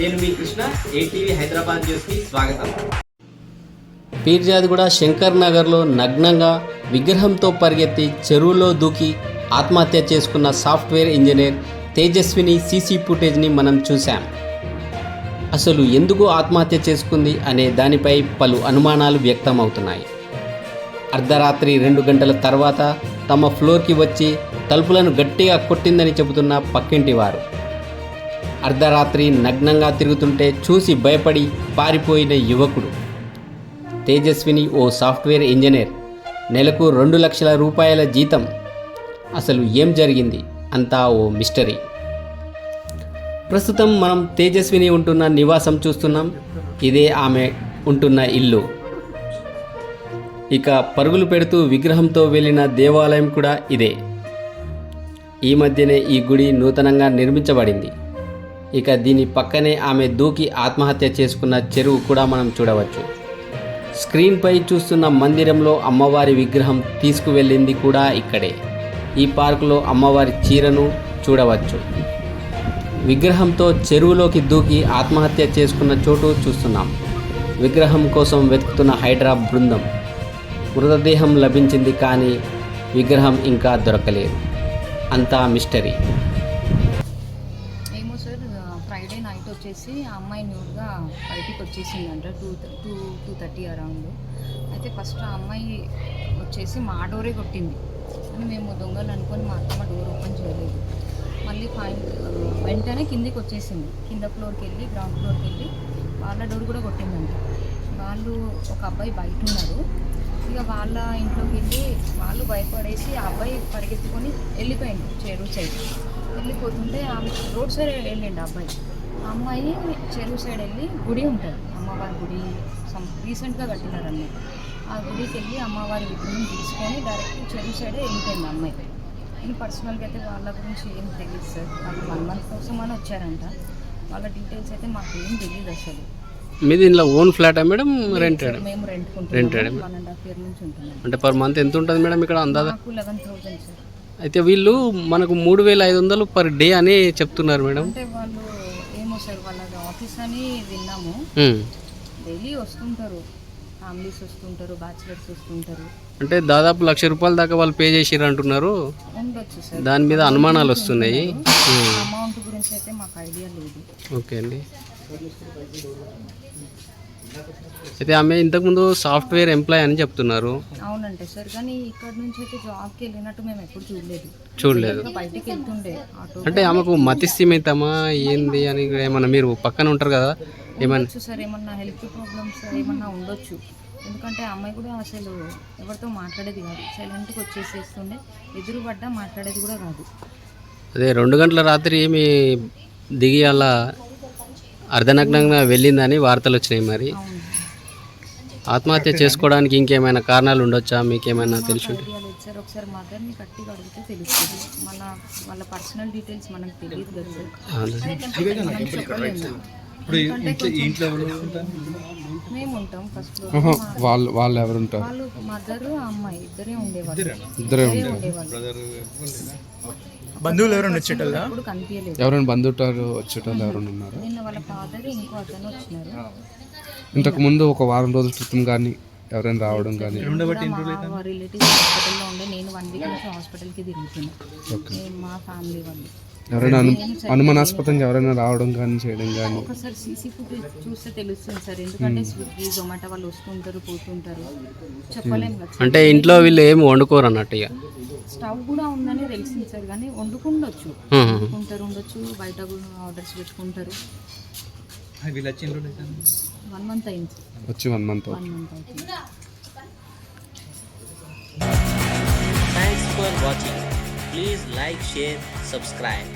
నేను మీ కృష్ణ, ఏటీవీ హైదరాబాద్ న్యూస్కి స్వాగతం. పీర్జాదిగూడ శంకర్ నగర్లో నగ్నంగా విగ్రహంతో పరిగెత్తి చెరువులో దూకి ఆత్మహత్య చేసుకున్న సాఫ్ట్వేర్ ఇంజనీర్ తేజస్విని సీసీ ఫుటేజ్ని మనం చూసాం. అసలు ఎందుకు ఆత్మహత్య చేసుకుంది అనే దానిపై పలు అనుమానాలు వ్యక్తమవుతున్నాయి. అర్ధరాత్రి 2 గంటల తర్వాత తమ ఫ్లోర్కి వచ్చి తలుపులను గట్టిగా కొట్టిందని చెబుతున్న పక్కింటి వారు. అర్ధరాత్రి నగ్నంగా తిరుగుతుంటే చూసి భయపడి పారిపోయిన యువకుడు. తేజస్విని ఓ సాఫ్ట్వేర్ ఇంజనీర్, నెలకు 2 లక్షల రూపాయల జీతం. అసలు ఏం జరిగింది? అంతా ఓ మిస్టరీ. ప్రస్తుతం మనం తేజస్విని ఉంటున్న నివాసం చూస్తున్నాం. ఇదే ఆమె ఉంటున్న ఇల్లు. ఇక పరుగులు పెడుతూ విగ్రహంతో వెళ్ళిన దేవాలయం కూడా ఇదే. ఈ మధ్యనే ఈ గుడి నూతనంగా నిర్మించబడింది. ఇక దీని పక్కనే ఆమె దూకి ఆత్మహత్య చేసుకున్న చెరువు కూడా మనం చూడవచ్చు. స్క్రీన్పై చూస్తున్న మందిరంలో అమ్మవారి విగ్రహం తీసుకువెళ్ళింది కూడా ఇక్కడే. ఈ పార్కులో అమ్మవారి చీరను చూడవచ్చు. విగ్రహంతో చెరువులోకి దూకి ఆత్మహత్య చేసుకున్న చోటు చూస్తున్నాం. విగ్రహం కోసం వెతుకుతున్న హైడ్రా బృందం. మృతదేహం లభించింది, కానీ విగ్రహం ఇంకా దొరకలేదు. అంతా మిస్టరీ. ఏమో సార్, ఫ్రైడే నైట్ వచ్చేసి ఆ అమ్మాయి న్యూడ్గా బయటికి వచ్చేసిందంట 2:30 అరౌండ్. అయితే ఫస్ట్ ఆ అమ్మాయి వచ్చేసి మా డోరే కొట్టింది అని మేము దొంగలు అనుకొని మా అత్తమ్మ డోర్ ఓపెన్ చేయలేదు. మళ్ళీ వెంటనే కిందికి వచ్చేసింది. కింద ఫ్లోర్కి వెళ్ళి గ్రౌండ్ ఫ్లోర్కి వెళ్ళి వాళ్ళ డోర్ కూడా కొట్టిందంట. వాళ్ళు ఒక అబ్బాయి బయట ఉన్నారు. ఇక వాళ్ళ ఇంట్లోకి వెళ్ళి వాళ్ళు భయపడేసి ఆ అబ్బాయి పరిగెత్తుకొని వెళ్ళిపోయింది. చెరువు సైడ్ వెళ్ళిపోతుంటే రోడ్ సైడ్ వెళ్ళిండు అబ్బాయి. ఆ అమ్మాయి చెరువు సైడ్ వెళ్ళి గుడి ఉంటుంది, అమ్మవారి గుడి రీసెంట్గా కట్టినారన్నమాట. ఆ గుడికి వెళ్ళి అమ్మవారి విగ్రహం తీసుకొని డైరెక్ట్ చెరువు సైడే వెళ్ళిపోయింది అమ్మాయి. నేను పర్సనల్గా అయితే వాళ్ళ గురించి ఏం తెలియదు సార్. వాళ్ళు 1 మంత్ కోసం అని వచ్చారంట. వాళ్ళ డీటెయిల్స్ అయితే మాకు ఏం తెలియదు అసలు. మీది ఇంట్లో ఓన్ ఫ్లాటా మేడం? రెంటెడ్? మేము రెంట్కుంటాం. 1.5 year నుంచి ఉంటున్నాం. అంటే పర్ మంత్ ఎంత ఉంటుంది మేడం ఇక్కడ అందాజా? 11,000 సార్. అయితే వీళ్ళు మనకు 3,500 పర్ డే అని చెప్తున్నారు మేడం. అంటే వాళ్ళు ఏమో సార్, వాళ్ళ ఆఫీస్ అని విన్నాము. డైలీ వస్తుంటారు, ఫ్యామిలీస్ వస్తుంటారు, బ్యాచిలర్స్ వస్తుంటారు. అంటే దాదాపు 1,00,000 రూపాయల దాకా వాళ్ళు పే చేసిర్రు అంటున్నారు. ఉండొచ్చు సార్, దాని మీద అనుమానాలు వస్తున్నాయి. అమౌంట్ గురించి అయితే మాకు ఐడియా లేదు. ఓకే అండి. అయితే ఆమె ఇంతకుముందు సాఫ్ట్వేర్ ఎంప్లాయ్ అని చెప్తున్నారు. అవునంటే సార్, కానీ ఇక్కడ నుంచి అయితే జాబ్కి వెళ్ళినట్టు మేము ఎప్పుడు చూడలేదు. బయటికి వెళ్తుండే ఆటో. అంటే ఆమెకు మతిస్థిమితమా ఏంది అని ఏమన్నా మీరు పక్కన ఉంటారు కదా, ఏమన్నా సార్, ఏమన్నా హెల్త్ ప్రాబ్లమ్స్ ఏమన్నా ఉండొచ్చు. ఎందుకంటే ఆ అమ్మాయి కూడా అసలు ఎవరితో మాట్లాడేది కాదు, సైలెంట్గా వచ్చేసేస్తుండే. ఎదురు పడ్డా మాట్లాడేది కూడా కాదు. అదే 2 గంటల రాత్రి ఏమి దిగి అలా అర్ధనగ్నంగా వెళ్ళిందని వార్తలు వచ్చినాయి. మరి ఆత్మహత్య చేసుకోవడానికి ఇంకేమైనా కారణాలు ఉండొచ్చా? మీకేమైనా తెలిసి ఉంటే సార్ ఒకసారి మదర్ని గట్టిగా అడిగితే తెలుస్తుంది. వాళ్ళ పర్సనల్ డీటెయిల్స్ మనకు తెలియదు కదా సార్. మేము ఉంటాం ఫస్ట్ ఫ్లోర్. వాళ్ళు ఎవరు ఉంటారు? వాళ్ళు మదర్ అమ్మాయి ఇద్దరే ఉండేవాళ్ళు. బంధువులు ఎవరైనా వచ్చేటోళ్ళా? ఇప్పుడు కనిపించలేదు. ఎవరైనా బంధువులు వచ్చేటోళ్ళు ఎవరైనా ఉన్నారు? నిన్న వాళ్ళ ఫాదర్ ఇంకో అతను వచ్చినారు. ఇంతకు ముందు ఒక వారం రోజుల క్రితం కానీ ఎవరైనా రావడం కానీ? మా రిలేటివ్స్ హాస్పిటల్లో ఉండే. నేను 1 వీక్ నుంచి హాస్పిటల్కి తిరుగుతున్నాను. మా ఫ్యామిలీ వాళ్ళు ఎవరైనా అనుమానాస్పదంగా ఎవరైనా రావడం కానీ చేయడం కానీ? ఒకసారి సీసీ ఫుటేజ్ చూస్తే తెలుస్తుంది సార్. ఎందుకంటే స్విగ్గీ జొమాటో వాళ్ళు వస్తుంటారు పోతుంటారు, చెప్పలేము కదా. అంటే ఇంట్లో వీళ్ళు ఏమి వండుకోరు అన్నట్టు. ఇక స్టవ్ కూడా ఉందని తెలిసింది సార్, కానీ వండుకుండొచ్చు, ఉండొచ్చు. బయట కూడా ఆర్డర్స్ పెట్టుకుంటారు. 1 month అయింది వచ్చి 1 month అవుతుంది. Thanks for watching. Please like, share, subscribe.